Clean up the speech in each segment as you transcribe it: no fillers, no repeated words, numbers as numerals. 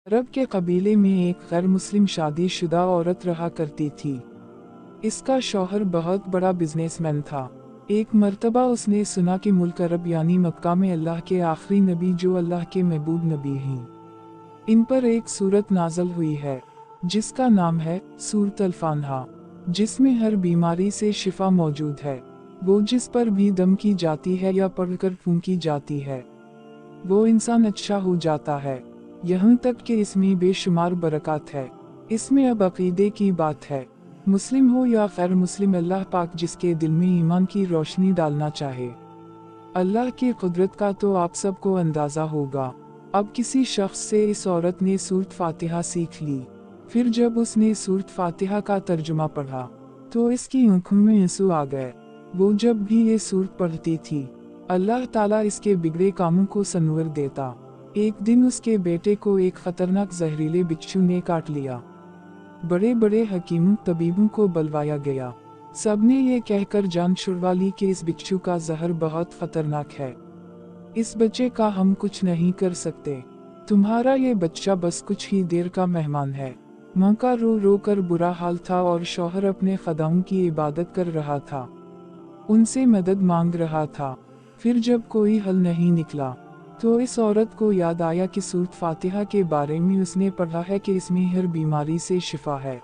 अरब के कबीले में एक गैर मुस्लिम शादीशुदा औरत रहा करती थी। इसका शौहर बहुत बड़ा बिजनेसमैन था। एक मर्तबा उसने सुना कि मुल्क अरब यानी मक्का में अल्लाह के आखिरी नबी जो अल्लाह के महबूब नबी हैं, इन पर एक सूरत नाजल हुई है जिसका नाम है सूरत अल-फानहा, जिसमें हर बीमारी से शिफा मौजूद है। वो जिस पर भी दम की जाती है या पढ़कर फूंकी जाती है, वो इंसान अच्छा हो जाता है। यहाँ तक कि इसमें बेशुमार बरकत है। इसमें अब अकीदे की बात है। मुस्लिम हो या गैर मुस्लिम, अल्लाह पाक जिसके दिल में ईमान की रोशनी डालना चाहे, अल्लाह की कुदरत का तो आप सबको अंदाजा होगा। अब किसी शख्स से इस औरत ने सूरत फातिहा सीख ली। फिर जब उसने सूरत फातिहा का तर्जुमा पढ़ा तो इसकी आंखों में आंसू आ गए। वो जब भी ये सूरत पढ़ती थी, अल्लाह ताला इसके बिगड़े कामों को सनवर देता। एक दिन उसके बेटे को एक खतरनाक जहरीले बिच्छू ने काट लिया। बड़े बड़े हकीमों तबीबों को बुलवाया गया। सबने ये कहकर जान छुड़वा ली कि इस बिच्छू का जहर बहुत खतरनाक है, इस बच्चे का हम कुछ नहीं कर सकते। तुम्हारा ये बच्चा बस कुछ ही देर का मेहमान है। माँ का रो रो कर बुरा हाल था और शौहर अपने खुदाओं की इबादत कर रहा था, उनसे मदद मांग रहा था। फिर जब कोई हल नहीं निकला तो इस औरत को याद आया कि सूरत फातिहा के बारे में उसने पढ़ा है कि इसमें हर बीमारी से शिफा है।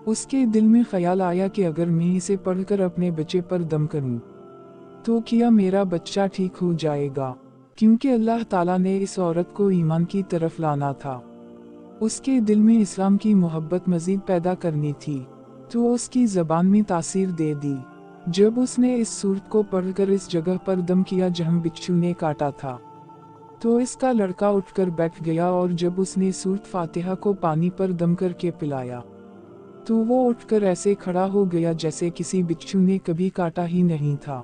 उसके दिल में ख्याल आया कि अगर मैं इसे पढ़कर अपने बच्चे पर दम करूं तो क्या मेरा बच्चा ठीक हो जाएगा, क्योंकि अल्लाह ताला ने इस औरत को ईमान की तरफ लाना था। उसके दिल में इस्लाम की मोहब्बत मजीद पैदा करनी थी, तो उसकी ज़बान में तासीर दे दी। जब उसने इस सूरत को पढ़कर इस जगह पर दम किया जहां बिच्छू ने काटा था, तो इसका लड़का उठकर बैठ गया और जब उसने सूरत फातिहा को पानी पर दम करके पिलाया तो वो उठकर ऐसे खड़ा हो गया जैसे किसी बिच्छू ने कभी काटा ही नहीं था।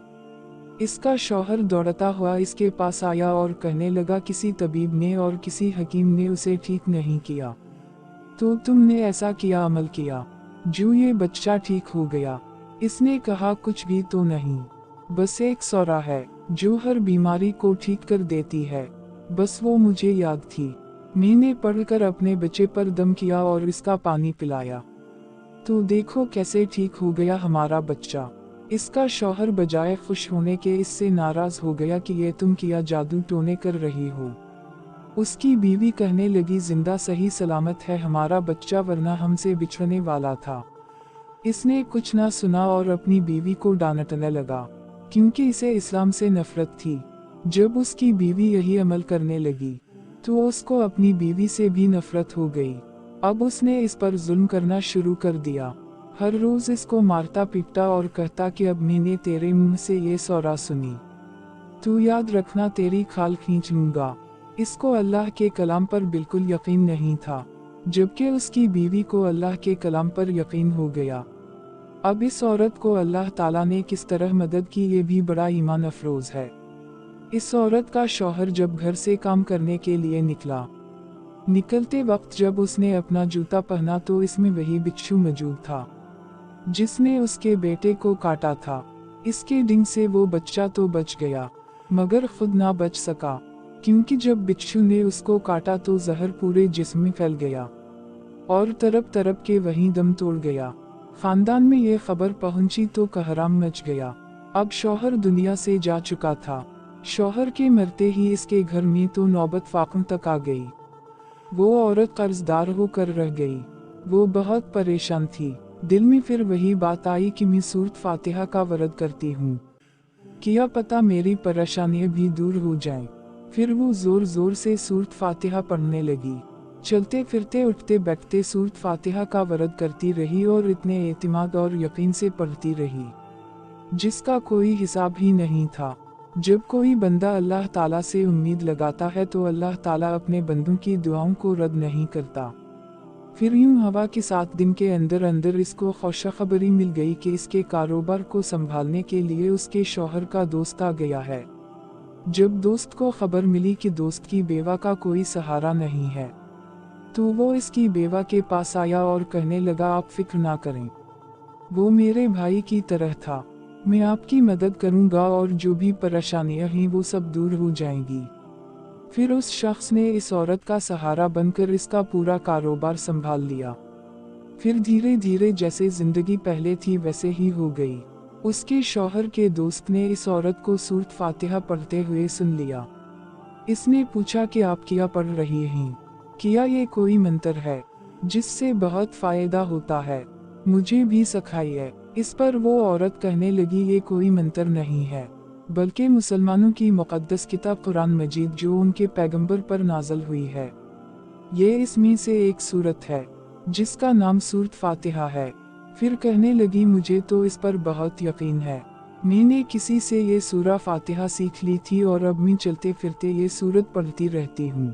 इसका शौहर दौड़ता हुआ इसके पास आया और कहने लगा, किसी तबीब ने और किसी हकीम ने उसे ठीक नहीं किया, तो तुमने ऐसा किया अमल किया जो ये बच्चा ठीक हो गया। इसने कहा, कुछ भी तो नहीं, बस एक सौरा है जो हर बीमारी को ठीक कर देती है। बस वो मुझे याद थी, मैंने पढ़कर अपने बच्चे पर दम किया और इसका पानी पिलाया, तो देखो कैसे ठीक हो गया हमारा बच्चा। इसका शौहर बजाय खुश होने के इससे नाराज हो गया कि ये तुम किया जादू टोने कर रही हो। उसकी बीवी कहने लगी, जिंदा सही सलामत है हमारा बच्चा, वरना हमसे बिछड़ने वाला था। इसने कुछ ना सुना और अपनी बीवी को डांटने लगा, क्योंकि इसे इस्लाम से नफरत थी। जब उसकी बीवी यही अमल करने लगी तो उसको अपनी बीवी से भी नफरत हो गई। अब उसने इस पर जुल्म करना शुरू कर दिया। हर रोज इसको मारता पीटता और कहता कि अब मैंने तेरे मुंह से ये सौरा सुनी, तू याद रखना तेरी खाल खींच लूंगा। इसको अल्लाह के कलाम पर बिल्कुल यकीन नहीं था, जबकि उसकी बीवी को अल्लाह के कलाम पर यकीन हो गया। अब इस औरत को अल्लाह ताला ने किस तरह मदद की, ये भी बड़ा ईमान अफरोज है। इस औरत का शौहर जब घर से काम करने के लिए निकलते वक्त जब उसने अपना जूता पहना तो इसमें वही बिच्छू मौजूद था जिसने उसके बेटे को काटा था। इसके डिंग से वो बच्चा तो बच गया, मगर खुद ना बच सका, क्योंकि जब बिच्छू ने उसको काटा तो जहर पूरे जिस्म में फैल गया और तरफ तरफ के वहीं दम तोड़ गया। खानदान में ये खबर पहुंची तो कहराम मच गया। अब शौहर दुनिया से जा चुका था। शौहर के मरते ही इसके घर में तो नौबत फाकों तक आ गई। वो औरत कर्जदार होकर रह गई। वो बहुत परेशान थी। दिल में फिर वही बात आई कि मैं सूरत फातिहा का वरद करती हूँ, क्या पता मेरी परेशानियां भी दूर हो जाएं। फिर वो जोर जोर से सूरत फातिहा पढ़ने लगी। चलते फिरते उठते बैठते सूरत फातिहा का वरद करती रही और इतने एतिमाद और यकीन से पढ़ती रही जिसका कोई हिसाब ही नहीं था। जब कोई बंदा अल्लाह ताला से उम्मीद लगाता है तो अल्लाह ताला अपने बंदों की दुआओं को रद्द नहीं करता। फिर यूं हवा के 7 दिन के अंदर अंदर इसको खुशखबरी मिल गई कि इसके कारोबार को संभालने के लिए उसके शौहर का दोस्त आ गया है। जब दोस्त को खबर मिली कि दोस्त की बेवा का कोई सहारा नहीं है, तो वो इसकी बेवा के पास आया और कहने लगा, आप फिक्र ना करें, वो मेरे भाई की तरह था, मैं आपकी मदद करूंगा और जो भी परेशानियां हैं वो सब दूर हो जाएंगी। फिर उस शख्स ने इस औरत का सहारा बनकर इसका पूरा कारोबार संभाल लिया। फिर धीरे धीरे जैसे जिंदगी पहले थी वैसे ही हो गई। उसके शौहर के दोस्त ने इस औरत को सूरत फातिहा पढ़ते हुए सुन लिया। इसने पूछा कि आप क्या पढ़ रही हैं? क्या ये कोई मंत्र है जिससे बहुत फायदा होता है? मुझे भी सिखाइए। इस पर वो औरत कहने लगी, ये कोई मंत्र नहीं है, बल्कि मुसलमानों की मुक़द्दस किताब कुरान मजीद जो उनके पैगंबर पर नाज़िल हुई है। ये इसमें से एक सूरत है जिसका नाम सूरत फातिहा है। फिर कहने लगी, मुझे तो इस पर बहुत यकीन है। मैंने किसी से ये सूरा फातिहा सीख ली थी और अब मैं चलते फिरते ये सूरत पढ़ती रहती हूँ।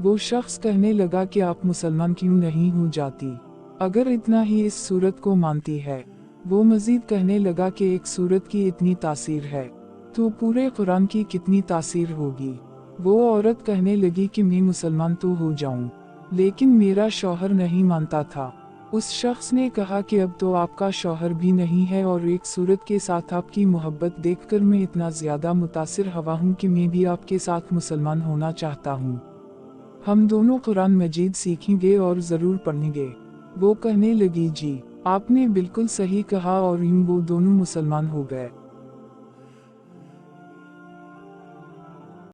वो शख्स कहने लगा कि आप मुसलमान क्यों नहीं हो जाती अगर इतना ही इस सूरत को मानती है। वो मजीद कहने लगा कि एक सूरत की इतनी तासीर है तो पूरे कुरान की कितनी तासीर होगी। वो औरत कहने लगी कि मैं मुसलमान तो हो जाऊं, लेकिन मेरा शौहर नहीं मानता था। उस शख्स ने कहा कि अब तो आपका शौहर भी नहीं है और एक सूरत के साथ आपकी मोहब्बत देखकर मैं इतना ज़्यादा मुतासिर हुआ हूँ कि मैं भी आपके साथ मुसलमान होना चाहता हूँ। हम दोनों कुरान मजीद सीखेंगे और ज़रूर पढ़ेंगे। वो कहने लगी, जी आपने बिल्कुल सही कहा, और यूं वो दोनों मुसलमान हो गए।